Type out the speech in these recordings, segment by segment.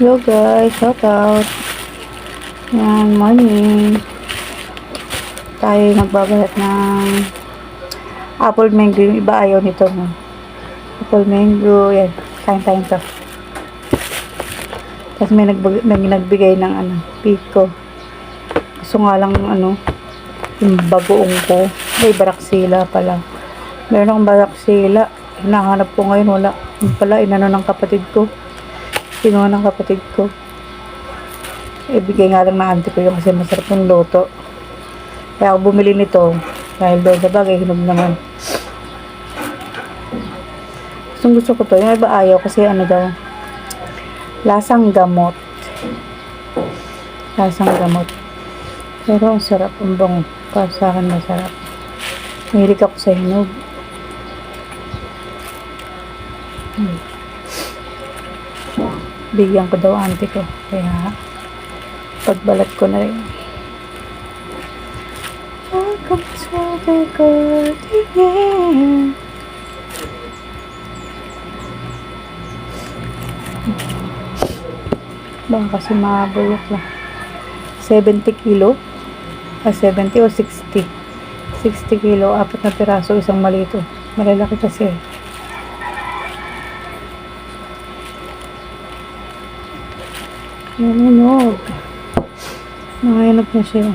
Hello guys, shout out. Yan, morning. Tayo magbabalat ng apple mango. Yung iba ayaw nito, no? Apple mango, yan. Kain tayo ito. Tapos may nagbigay ng pico. Gusto nga lang, yung bagoong ko. May baraksila pala. Meron akong baraksila. Hinahanap ko ngayon, wala. Yung pala, inano ng kapatid ko. Kinuha ng kapatid ko. Ibigay nga lang ng auntie ko yung kasi masarap yung luto. Kaya ako bumili nito. Dahil doon sa bagay, hinog naman. Gusto ko to. Yung iba ayaw kasi daw. Lasang gamot. Lasang gamot. Pero ang sarap. Ang bango. Para sa akin masarap. Mahilig ako sa hinog. Bigyan ko daw auntie ko. Kaya pagbalat ko na rin. Welcome to the garden. Baka kasi mabulok lang. 70 kilo. 70 o 60. 60 kilo. 4 na piraso. Isang malito. Malalaki kasi. Nanginog. Nanginog na siya.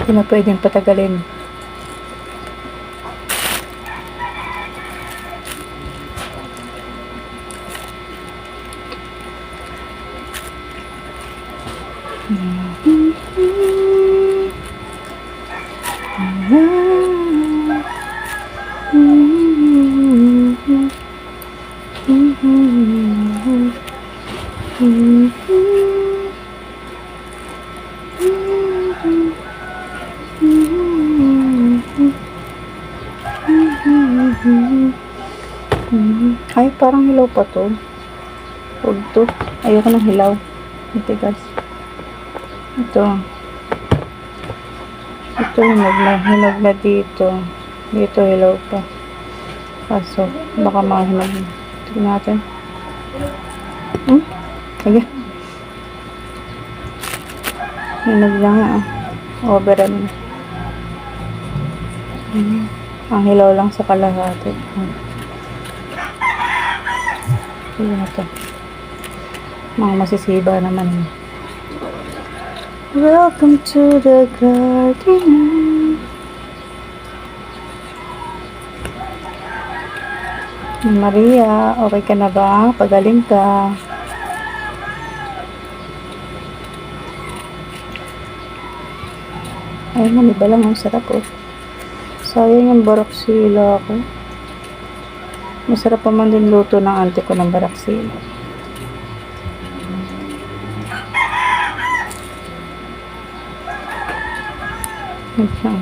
Hindi na pwedeng patagalin. Ay, parang hilaw pa to. Huwag to. Ayoko ng hilaw. Matigas. Ito. Ito, hinog na dito. Dito, hilaw pa. Kaso, baka mahinog. Tignan natin. Sige. Hinog lang nga. Overall. Ang hilaw lang sa kalahati. Sige na ito. Mga masisiba naman. Welcome to the garden. Maria, okay ka na ba? Pagaling ka. Ay, maniba lang. Ang sarap oh. Sayang yung baraksila ko. Masarap pa man din luto ng auntie ko ng baraksila. Okay.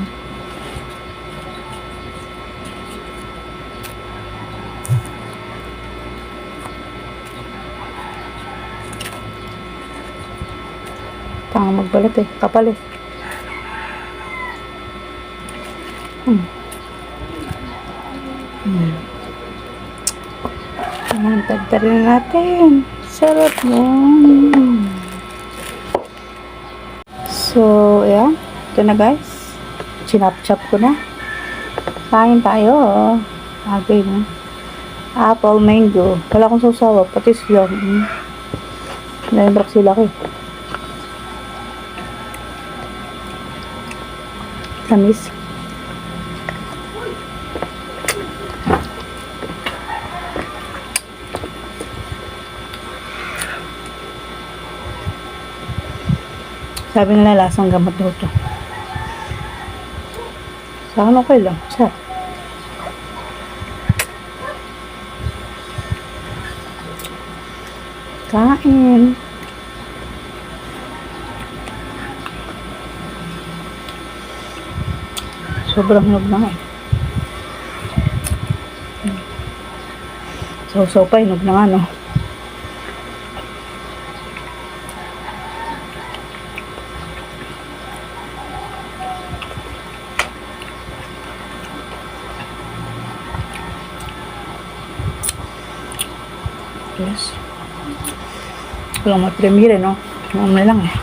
Tanga magbalat eh. Kapal eh. Tagtarin natin. Sarap mo. So, yeah. Ito na guys. Chinap-chop ko na. Kain tayo. Agay na. Apple mango. Wala akong sausawa. Patis yun. Naimbrak sila ko eh. Tamis. Sabi nila lasang gamot daw to. Sa akin okay lang. Sarap. Kain. Sobrang hinog na nga eh. So pa, hinog na nga, no? Yes. Walang ma-premiere, no? Mamay lang eh.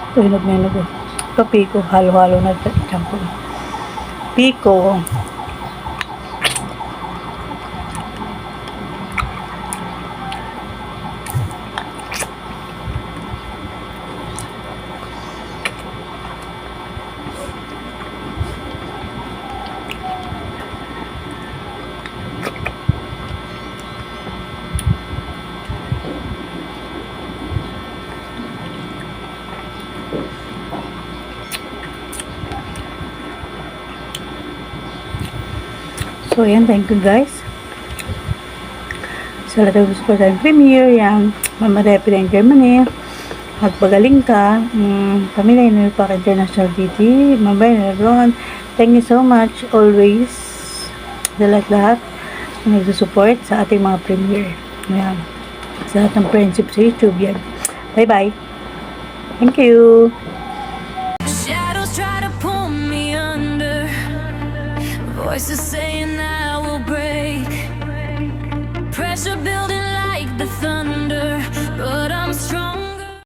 Ito, hinog na hinog. Ito, piko. Halo-halo na dyan ko. Piko. So, ayan. Thank you, guys. Sa lahat ng gusto ko tayong premiere, yan. Mama Repi ng Germany. Magpagaling ka. Kami na yun para International City. Mabay na everyone. Thank you so much. Always. Sa lahat-lahat na nagsusupport sa ating mga premiere. Ayan. Sa lahat ng friendship sa YouTube, yan. Bye-bye. Thank you. Shadows try to pull me under. Voices saying I will break. Pressure building like the thunder, but I'm strong.